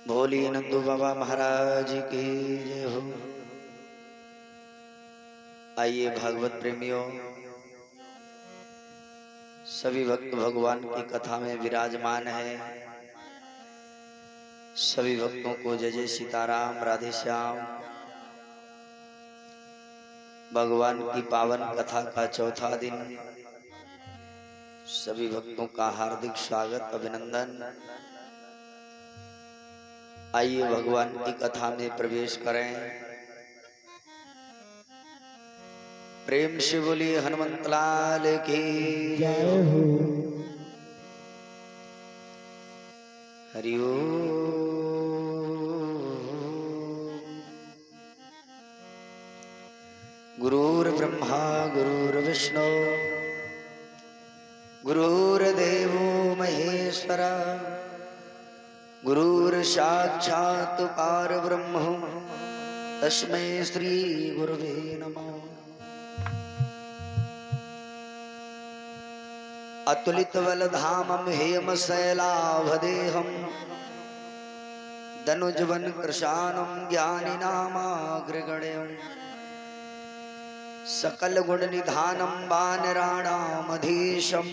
भोली नंदू बाबा महाराज की जय हो। आइए भागवत प्रेमियों, सभी भक्त भगवान की कथा में विराजमान है। सभी भक्तों को जय जय सीताराम, राधे श्याम। भगवान की पावन कथा का चौथा दिन, सभी भक्तों का हार्दिक स्वागत अभिनंदन। आइए भगवान की कथा में प्रवेश करें। प्रेम से बोलिए हनुमंत लाल की जय हो। हरि ओम। गुरुर्ब्रह्मा गुरुर्विष्णु गुरुर्देवो महेश्वरा गुरुर्साक्षात् परब्रह्म तस्मै श्री गुरुवे नमः। अतुलित बलधामं हेमशैलाभदेहं दनुजवन कृशानं ज्ञानिनामाग्रगण्यं सकल गुण निधानं वानराणामधीशं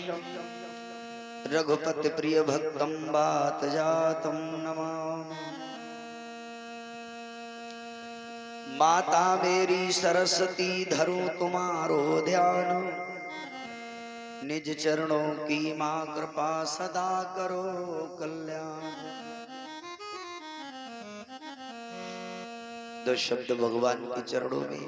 रघुपति प्रिय भक्तं वात जातं नमामि। माता मेरी सरस्वती धरूं तुम्हारो ध्यान, निज चरणों की मां कृपा सदा करो कल्याण। दो शब्द भगवान के चरणों में।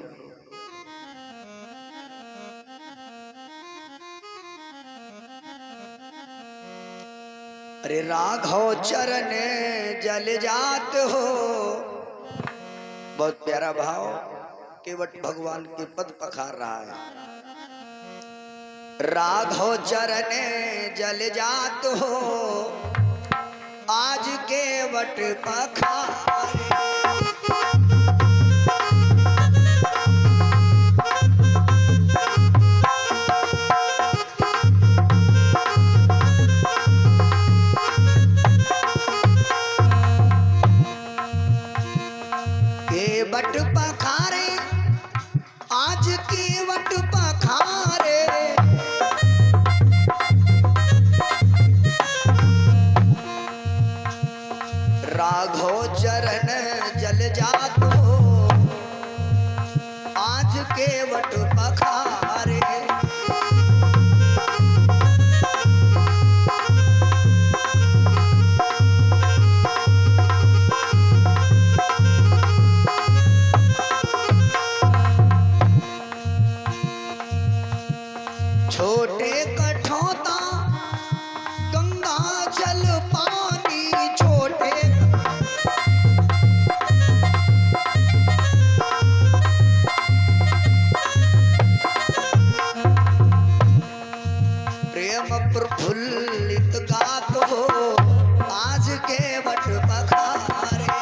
अरे राघव चरण जल जात हो, बहुत प्यारा भाव। केवट भगवान के पद पखार रहा है। राघव चरण जल जात हो, आज केवट पखारे। केवट पखारे, आज केवट पखारे। राघव चरण जल जात हो, आज केवट पखारे। छोटे कठौता गंगा जल पानी, छोटे प्रेम प्रफुल्लित गात हो, आज केवट पखारे।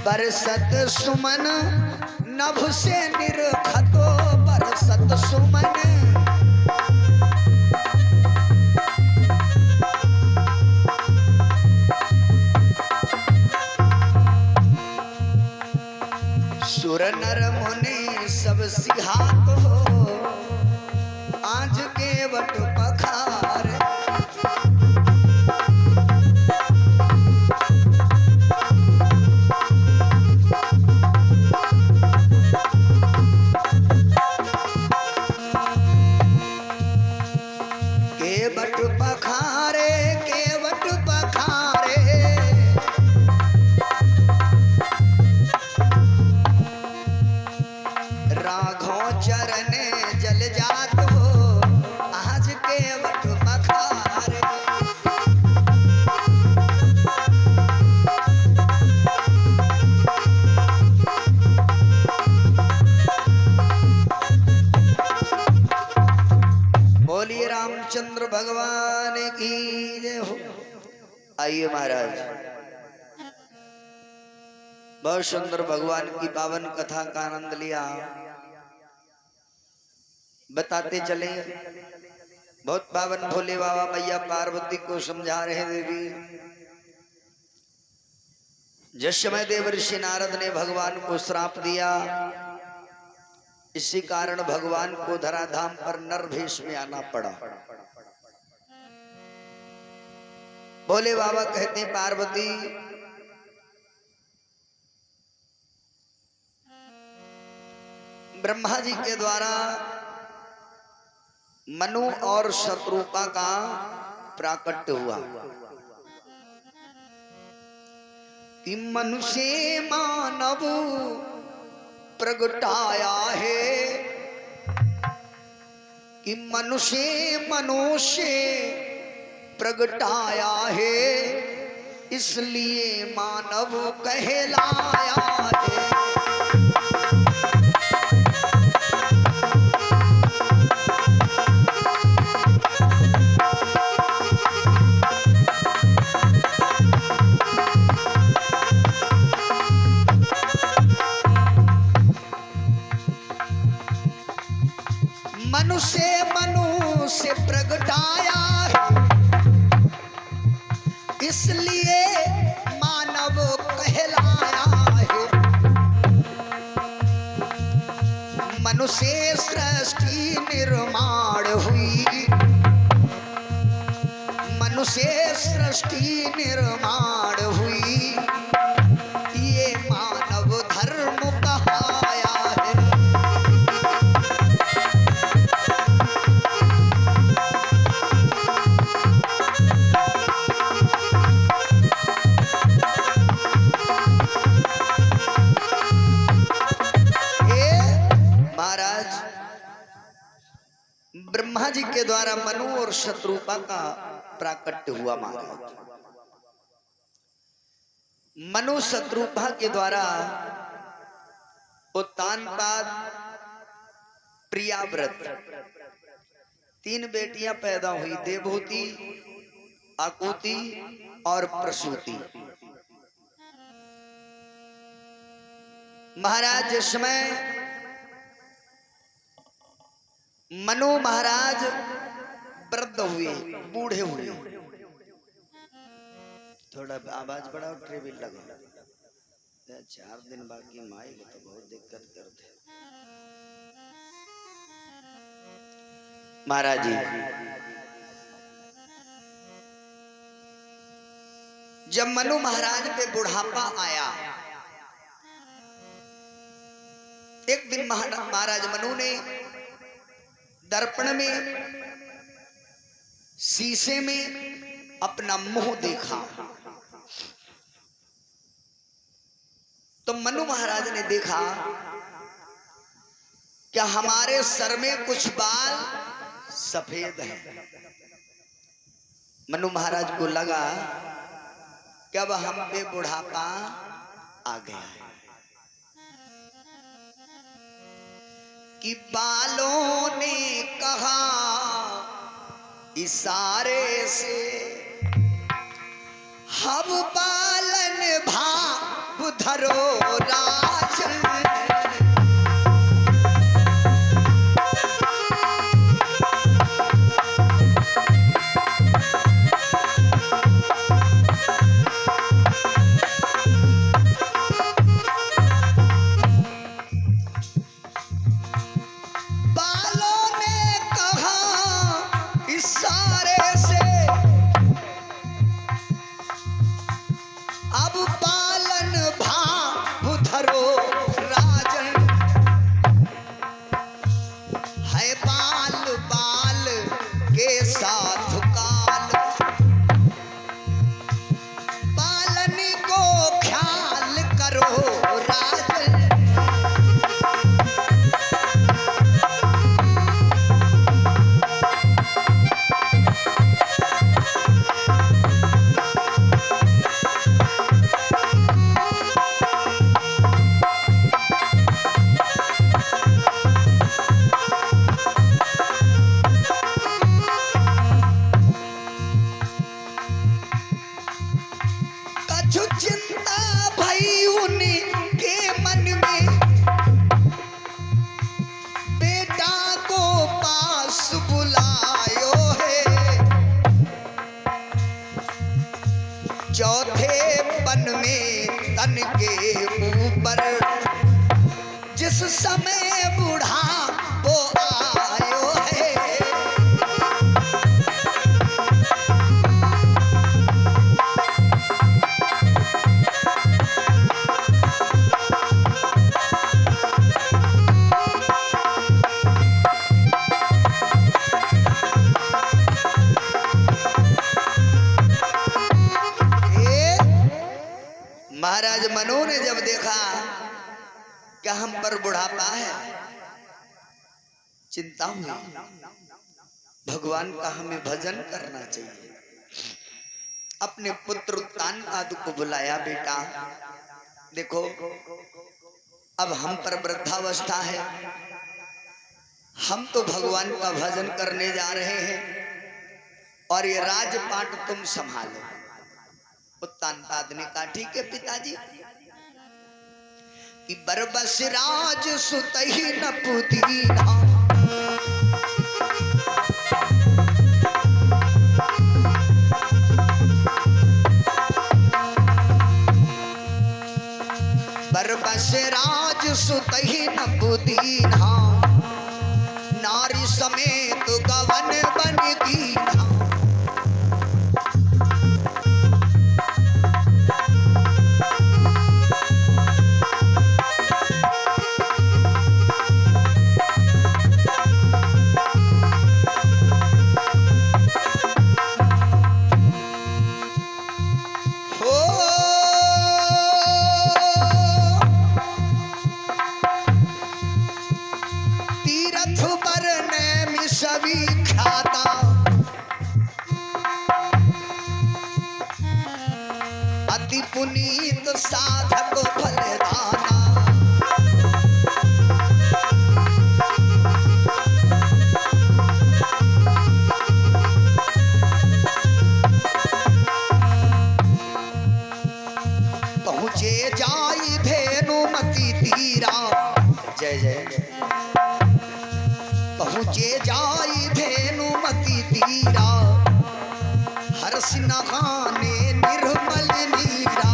बरसत सुमन नभ से निरखतो, बरसत सुमन सुर नर मुनि सब सिहात हो, आज केवट पखारे। केवट पखारे, केवट पखारे। राघव चरण जल जात हो, आज केवट पखारे। बोलिए रामचंद्र भगवान की जय हो। आइए महाराज, बहुत सुंदर भगवान की पावन कथा का आनंद लिया। बताते चले, बहुत पावन भोले बाबा मैया पार्वती को समझा रहे देवी। जिस समय देवर्षि नारद ने भगवान को श्राप दिया, इसी कारण भगवान को धराधाम पर नर भेष में आना पड़ा। भोले बाबा कहते हैं, पार्वती ब्रह्मा जी के द्वारा मनु और शत्रुपा का प्राकट्य हुआ कि मनुष्य मानव प्रगटाया है, कि मनुष्य प्रगटाया है, इसलिए मानव कहलाया है। मनुष्य प्रगटाया है, इसलिए मानव कहलाया है। मनुष्य सृष्टि निर्माण हुई, मनुष्य सृष्टि निर्माण हुई, ये मानव धर्म कहाया है। ब्रह्मा जी के द्वारा मनु और शत्रुपा का प्राकट्य हुआ महाराज। मनु शत्रुपा के द्वारा उत्तानपाद, प्रियाव्रत, 3 बेटियां पैदा हुई, देवहूति, आकुति और प्रसूति। महाराज जिसमें मनु महाराज वृद्ध हुए, बूढ़े हुए, थोड़ा आवाज बढ़ाओ, ट्रेबिल लगा, 4 दिन बाकी माइक तो बहुत दिक्कत करते महाराज जी। जब मनु महाराज पे बुढ़ापा आया, एक दिन महाराज मनु ने दर्पण में, शीशे में अपना मुंह देखा, तो मनु महाराज ने देखा क्या हमारे सर में कुछ बाल सफेद हैं। मनु महाराज को लगा कि अब हम पे बुढ़ापा आ गया है, कि बालों ने कहा इशारे से, हम पालन भाव धरो राजन। चिंता भई उन्हीं चौथे पन में तन के ऊपर जिस समय बूढ़ा वो आयो है। महाराज मनु ने जब देखा कि हम पर बुढ़ापा है, चिंता हुई। भगवान का हमें भजन करना चाहिए। अपने पुत्र उत्तानपाद को बुलाया, बेटा देखो अब हम पर वृद्धावस्था है, हम तो भगवान का भजन करने जा रहे हैं और ये राजपाट तुम संभालो। उत्तानपाद ने कहा ठीक है पिताजी। कि बरबस राज सुतहि न पुदीना, बरबस राज सुतहि न पुदीना, नारी समेत गवन बन कीना। अति पुनीत साधक फलदाना, पहुँचे जाई धेनुमति तीरा। जय जय। पहुँचे जाई धेनुमति तीरा, हर्ष नहाने निर्मल नीरा।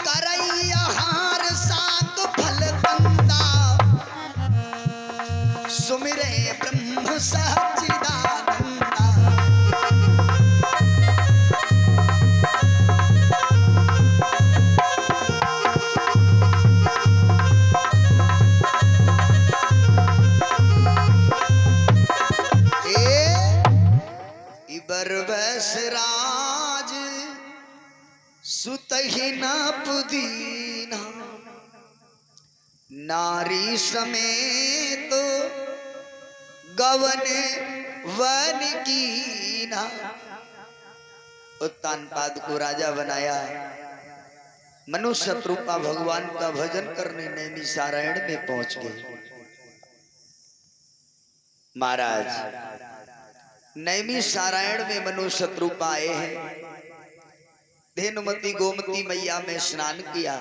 करैया हार सात फल कंदा, सुमिरे ब्रह्म सच्चिदानंदा। बरबस राज सुतहि न पुदीना, नारी समेत गवन वन कीना। उत्तानपाद को राजा बनाया। मनु शत्रुपा भगवान का भजन करने नैमिषारण्य में पहुंच गए। महाराज नैमिषारण्य में मनु शत्रुपा आए हैं। धेनुमती गोमती मैया में स्नान किया,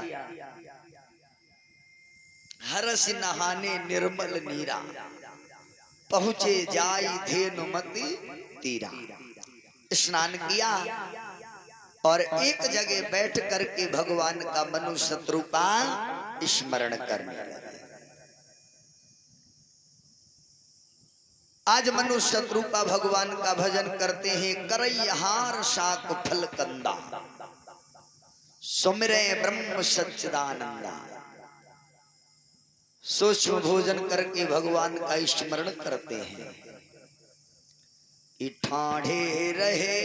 हर्ष नहाने निर्मल नीरा। पहुंचे जाई धेनुमती तीरा। स्नान किया और एक जगह बैठ करके भगवान का मनु शत्रुपा स्मरण करने लगे। आज मनु शत्रुपा भगवान का भजन करते हैं। करैहार शाक फल कंदा, सुमिरे ब्रह्म सच्चिदानंदा। सूक्ष्म भोजन करके भगवान का स्मरण करते हैं। ठाढ़े रहे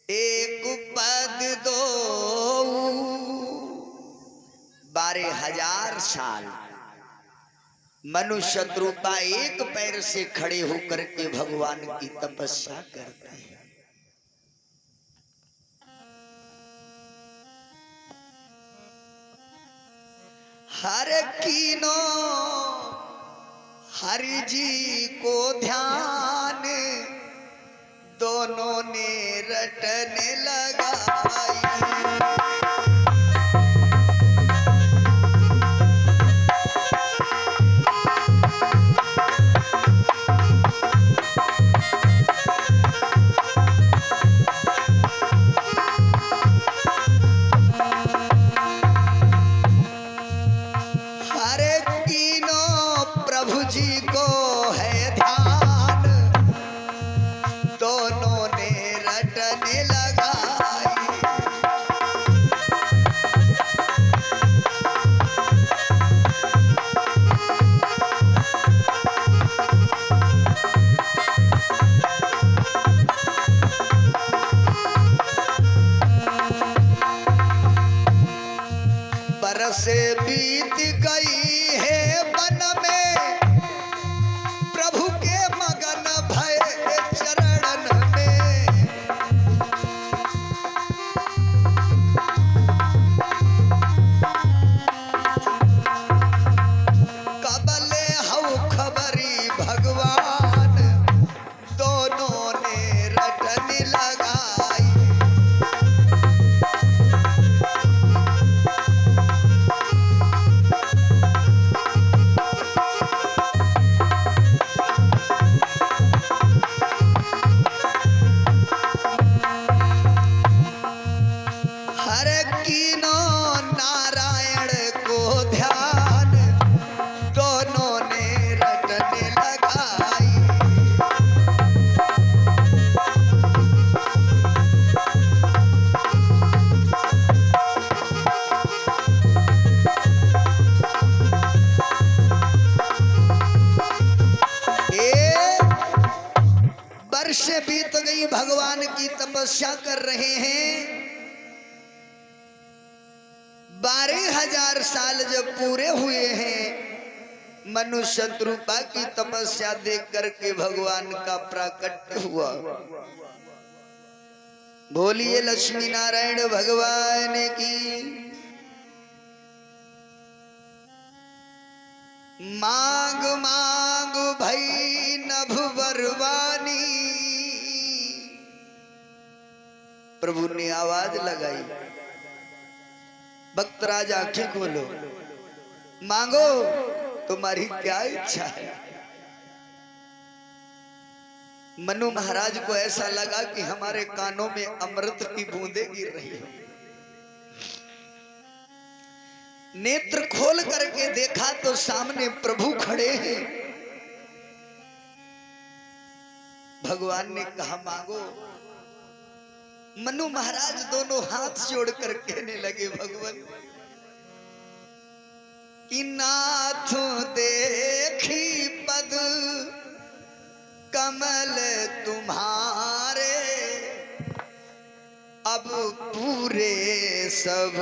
एक पद दो 12,000 साल मनु शत्रुपा एक पैर से खड़े होकर के भगवान की तपस्या करते हैं। हर कीनो हरि जी को ध्यान दोनों ने रटने लगाई। हरे तीनों प्रभु जी को है ध्यान, दोनों ने रटने लगाई। बरसे बीत गई है वन में, प्रभु के मगन भय चरण में। कबले हऊ खबरी भगवान, दोनों ने रटने लगाई। हरे कीनों नारायण को ध्यान, दोनों ने रटने लगाई। वर्ष बीत गई, भगवान की तपस्या कर रहे हैं। 12,000 साल जब पूरे हुए हैं, मनुष्य शत्रुपा की तपस्या देख करके भगवान का प्राकट्य हुआ। बोलिए लक्ष्मी नारायण भगवान की। मांग मांग भई नभ बरवानी, प्रभु ने आवाज लगाई। भक्तराज आंखें खोलो, मांगो, तुम्हारी क्या इच्छा है। मनु महाराज को ऐसा लगा कि हमारे कानों में अमृत की बूंदें गिर रही है। नेत्र खोल करके देखा तो सामने प्रभु खड़े हैं। भगवान ने कहा मांगो। मनु महाराज दोनों हाथ जोड़ कर कहने लगे, भगवान कि नाथ देखी पद कमल तुम्हारे, अब पूरे सब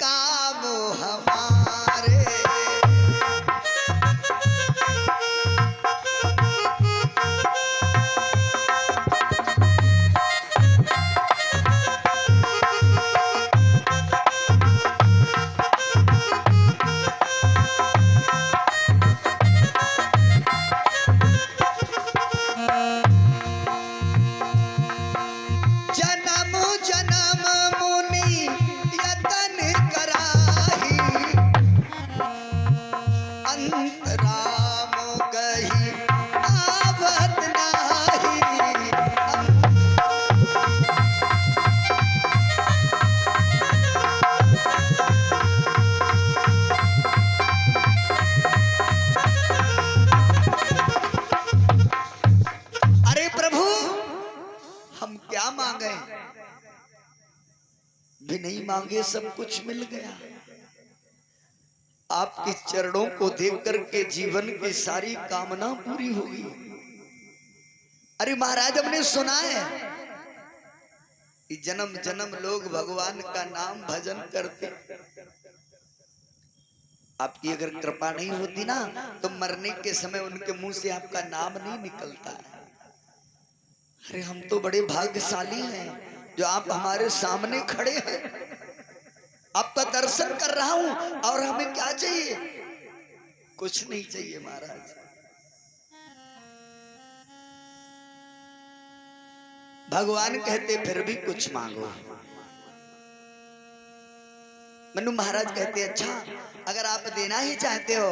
काम हमारे। जन्म जन्म मुनि यतन कराही, अंतराम कही आवत नाही। अरे प्रभु, हम क्या मांगे? भी नहीं मांगे, सब कुछ मिल गया। आपके चरणों को देख करके जीवन की सारी कामना पूरी होगी। अरे महाराज, हमने सुना है कि जन्म जन्म लोग भगवान का नाम भजन करते। आपकी अगर कृपा नहीं होती ना, तो मरने के समय उनके मुंह से आपका नाम नहीं निकलता है। अरे हम तो बड़े भाग्यशाली हैं जो आप हमारे सामने खड़े हैं, आपका दर्शन कर रहा हूं। और हमें क्या चाहिए? कुछ नहीं चाहिए महाराज। भगवान कहते फिर भी कुछ मांगो। मनु महाराज कहते अच्छा अगर आप देना ही चाहते हो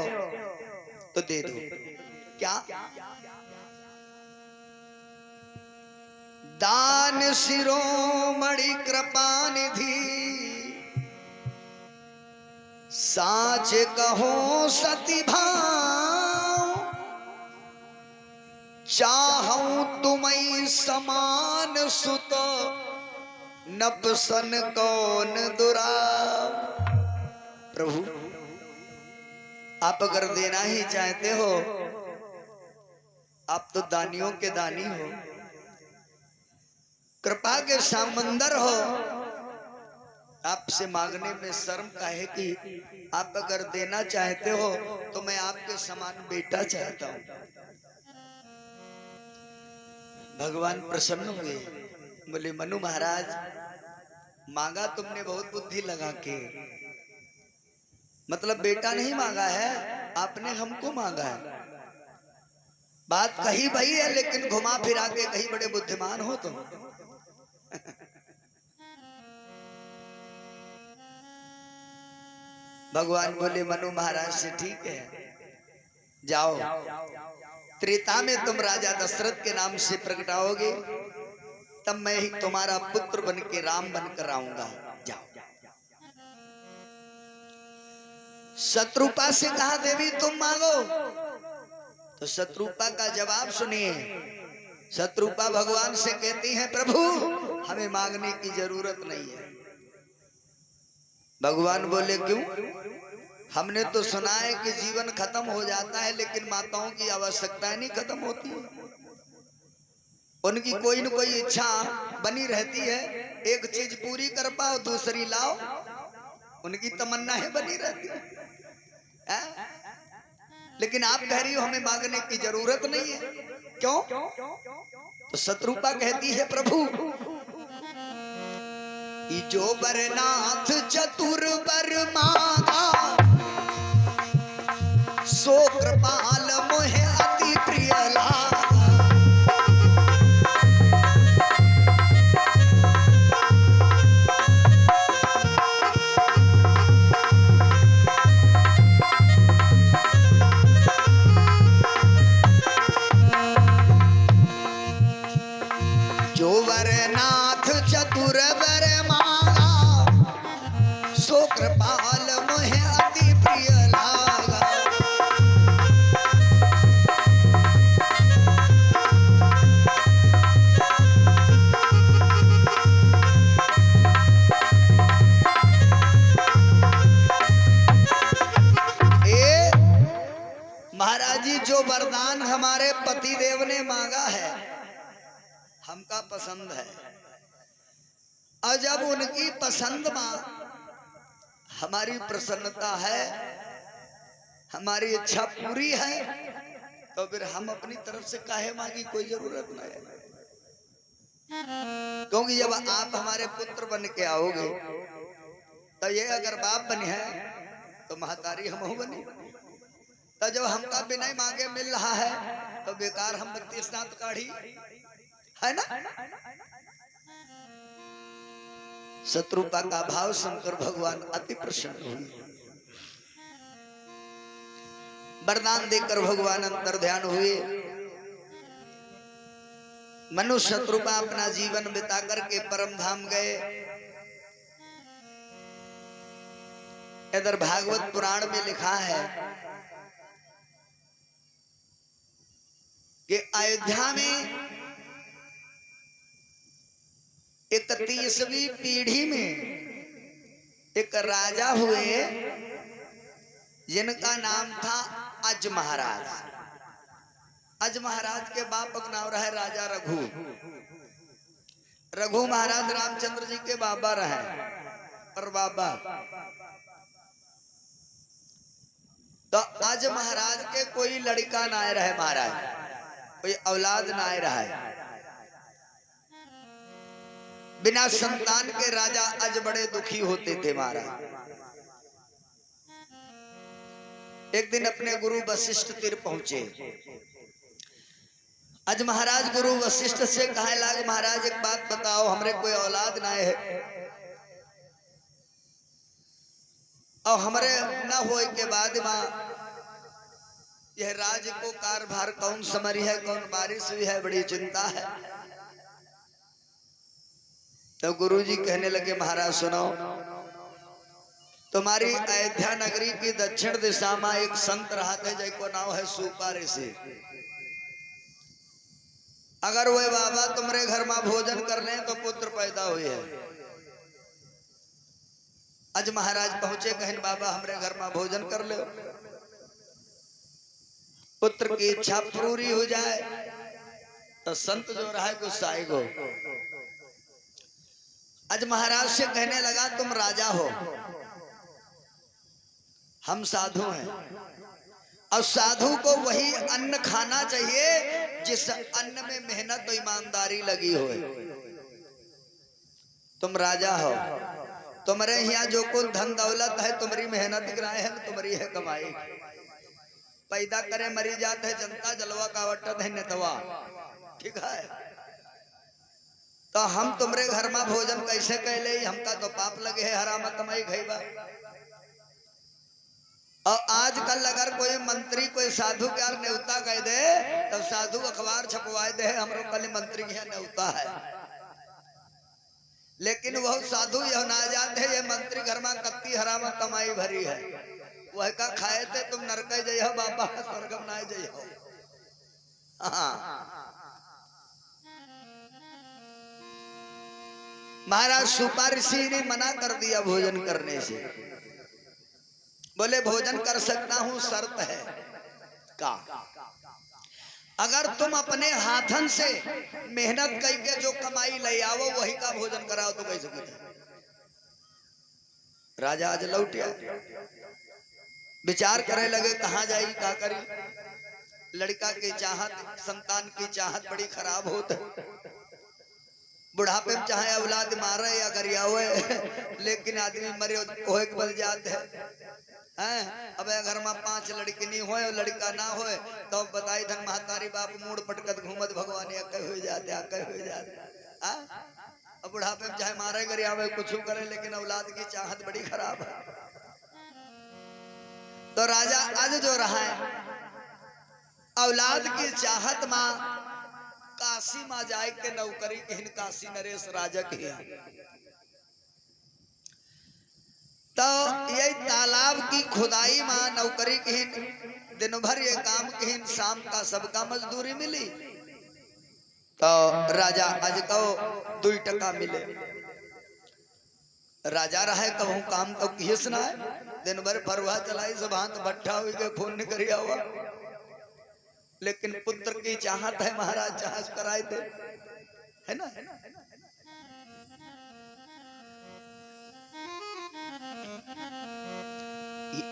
तो दे दो। क्या? दान शिरोमणि कृपा निधि, साच कहो सती भाव, चाहूं तुम्हें समान सुत, नपसन कौन दुराव। प्रभु आप अगर देना ही चाहते हो, आप तो दानियों के दानी हो, कृपा के समंदर हो, आपसे मांगने में शर्म काहे की? आप अगर देना चाहते हो तो मैं आपके समान बेटा चाहता हूं। भगवान प्रसन्न हुए, बोले मनु महाराज मांगा तुमने बहुत बुद्धि लगा के, मतलब बेटा नहीं मांगा है, आपने हमको मांगा है। बात कही भई है लेकिन घुमा फिरा के कहीं बड़े बुद्धिमान हो तुम। भगवान बोले मनु महाराज से ठीक है, जाओ त्रेता में तुम राजा दशरथ के नाम से प्रगटाओगे, तब मैं ही तुम्हारा पुत्र बन के राम बनकर आऊंगा। जाओ। शत्रुपा से कहा देवी तुम मांगो, तो शत्रुपा का जवाब सुनिए। शत्रुपा भगवान से कहती हैं प्रभु हमें मांगने की जरूरत नहीं है। भगवान बोले क्यों? हमने तो सुना है कि जीवन खत्म हो जाता है लेकिन माताओं की आवश्यकताएं नहीं खत्म होती, उनकी कोई न कोई इच्छा बनी रहती है, एक चीज पूरी कर पाओ दूसरी लाओ, उनकी तमन्नाएं बनी रहती है। लेकिन आप कह रही हो हमें मांगने की जरूरत नहीं है, क्यों? तो शत्रुपा कहती है प्रभु जो बरनाथ चतुर बर मांगा, सो कृपाल मोहे अति प्रिय लागा। जो बरनाथ चतुर बर मांगा, सो कृपाल मोहे अति प्रिय लागा। महाराज जी जो वरदान हमारे पति देव ने मांगा है हमका पसंद है, और जब उनकी पसंद में हमारी प्रसन्नता है, हमारी इच्छा पूरी है, तो फिर हम अपनी तरफ से काहे मांगी, कोई जरूरत नहीं है। क्योंकि जब आप हमारे पुत्र बन के आओगे तो ये अगर बाप बने हैं तो महतारी हम बनी, तो जब हमका बिना मांगे मिल रहा है तो बेकार हम बत्ती स्नात काढ़ी है ना। शत्रुपा का भाव सुनकर भगवान अति प्रसन्न हुए, वरदान देकर भगवान अंतर ध्यान हुए। मनुष्य शत्रुपा अपना जीवन बिता करके परम धाम गए। इधर भागवत पुराण में लिखा है कि अयोध्या में 31वीं पीढ़ी में एक राजा हुए जिनका नाम था अज महाराज। अज महाराज के बाप का नाम रहा राजा रघु। रघु महाराज रामचंद्र जी के बाबा रहे, पर बाबा तो अज महाराज के कोई लड़का ना रहे, महाराज कोई औलाद ना रहा। बिना संतान के राजा अज बड़े दुखी होते थे महाराज। एक दिन अपने गुरु वशिष्ठ तीर पहुंचे। आज महाराज गुरु वशिष्ठ से कहे लाग, महाराज एक बात बताओ, हमरे कोई औलाद ना है और हमरे न होए के बाद मां यह राज को कारभार कौन समरी है, कौन बारिश हुई है, बड़ी चिंता है। तो गुरुजी कहने लगे, महाराज सुनो, तुम्हारी अयोध्या नगरी की दक्षिण दिशा में एक संत रहा थे जिसको नाम है सूपा ऋषि। अगर वह बाबा तुम्हारे घर में भोजन कर ले तो पुत्र पैदा हुए है। आज महाराज पहुंचे, कहन बाबा हमरे घर में भोजन कर लो, पुत्र की इच्छा पूरी हो जाए। तो संत जो रहा है गुस्साई गो। आज महाराज से कहने लगा, तुम राजा हो, हम साधु हैं, और साधु को वही अन्न खाना चाहिए जिस अन्न में मेहनत और ईमानदारी लगी हो। तुम राजा हो, तुम्हारे यहाँ जो कुछ धन दौलत है तुम्हारी मेहनत कराए है, तुम्हारी है कमाई। पैदा करे मरी जात है जनता, जलवा कावटत है नेतवा, ठीक है। तो हम तुम्हारे घर में भोजन कैसे कहले, हमका तो पाप लगे है, हराम कमाई खैबा। और आजकल अगर कोई मंत्री कोई साधु के यार न्योता कह दे तो साधु अखबार छपवाए दे, हमरो कल मंत्री के न्योता है। लेकिन वह साधु यह ना जानते ये मंत्री घर में कत्ती हराम कमाई भरी है, वह का खाए थे तुम नरक जय हो बाबा, स्वर्गम ना जय हो। महाराज सूपा ऋषि ने मना कर दिया भोजन करने से। बोले भोजन कर सकता हूं, शर्त है का, अगर तुम अपने हाथन से मेहनत करके जो कमाई ले आओ वही का भोजन कराओ तो कैसे सकते। राजा आज लौटिया विचार करे लगे, कहाँ जाई का करी। लड़का की चाहत, संतान की चाहत बड़ी खराब होत है। बुढ़ापे में चाहे औलाद मारे या गरियावे, लेकिन आदमी मरे होए के बल जाते हैं। अब घर में 5 लड़की नहीं होए और लड़का ना होए तो बताई धन महतारी बाप मूड पटकत घूमत भगवान आके हो जाते, आके हो जाते। अब बुढ़ापे में चाहे मारे गरियावे कुछ करे, लेकिन औलाद की चाहत बड़ी खराब है। तो राजा आज जो रहा है औलाद की चाहत मां काशी मां जाए के नौकरी कहन, काशी नरेश राजा के। तो ये तालाब की खुदाई मां नौकरी कहन, दिन भर ये काम कहन, शाम का सबका मजदूरी मिली। तो राजा आज को 2 टका मिले। राजा रहे कहूं काम तो किस ना है, दिन भर फरवा चलाई सब हाथ भट्ठा हुई के खून करिया हुआ, लेकिन पुत्र की चाहत है, महाराज जहाज कराए थे, है ना।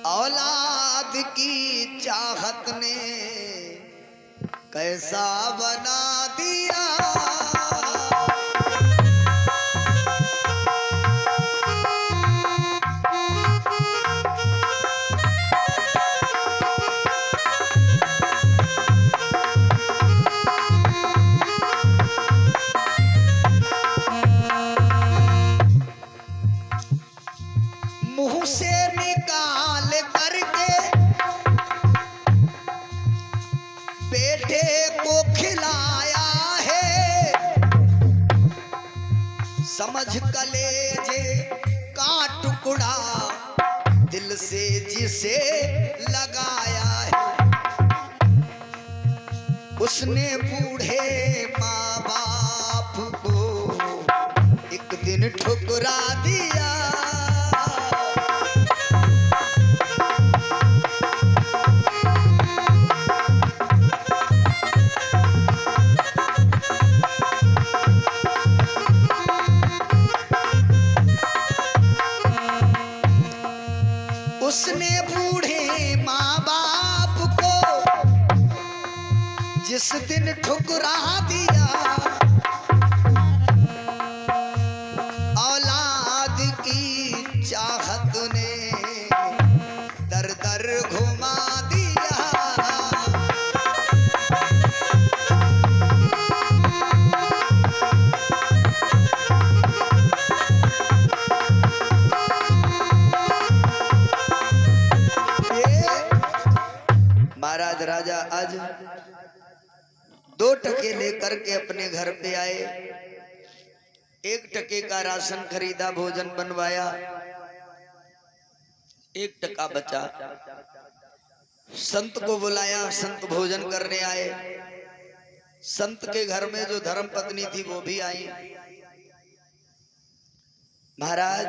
औलाद की चाहत ने कैसा बना दिया, मुंह से निकाल करके बेटे को खिलाया है, समझ कलेजे का टुकड़ा दिल से जिसे लगाया है। उसने बूढ़े माँ बाप को एक दिन ठुकरा दिया। उसने बूढ़े माँ बाप को जिस दिन ठुकरा दिया, औलाद की चाहत ने दर दर घुमा दिया। 2 टके लेकर के अपने घर पे आए। 1 टके का राशन खरीदा, भोजन बनवाया, 1 टका बचा। संत को बुलाया, संत भोजन करने आए। संत के घर में जो धर्म पत्नी थी वो भी आई। महाराज,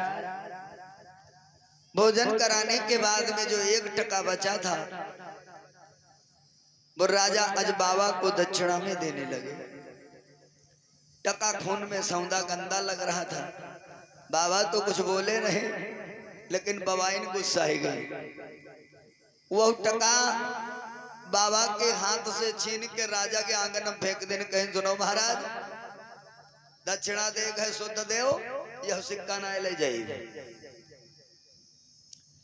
भोजन कराने के बाद में जो 1 टका बचा था वो राजा अजबावा को दक्षिणा में देने लगे। टका खून में सौंदा गंदा लग रहा था। बाबा तो कुछ बोले नहीं, लेकिन बवाइन गुस्साई गई। वह टका बाबा के हाथ से छीन के राजा के आंगन में फेंक देने, कहीं सुनो महाराज, दक्षिणा दे गए शुद्ध देव, यह सिक्का ना ले जाइए।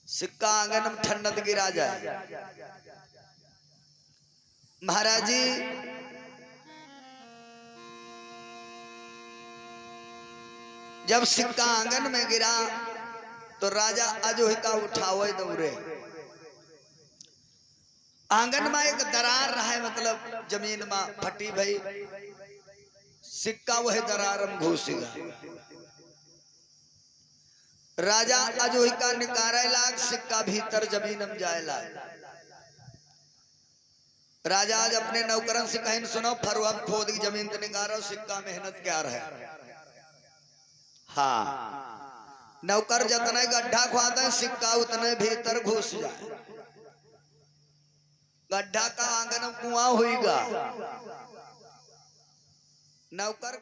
सिक्का आंगन में ठन्नत गिरा जाए। महाराज जी, जब सिक्का आंगन में गिरा तो राजा अजोहिका उठावे दौड़े। आंगन में एक दरार रहा है, मतलब जमीन में फटी भई, सिक्का वह दरार में घुस गया। राजा अजोहिका निकारे लाग, सिक्का भीतर जमीन में जाए लाग। राजा आज अपने नौकरन से कहीं सुनो, फरुआ खोद की जमीन से निकारो, सिक्का मेहनत क्या रहे। हाँ, नौकर जितने गड्ढा खुआते हैं सिक्का उतने भीतर घुस जाए। गड्ढा का आंगन कुआं हुईगा, नौकर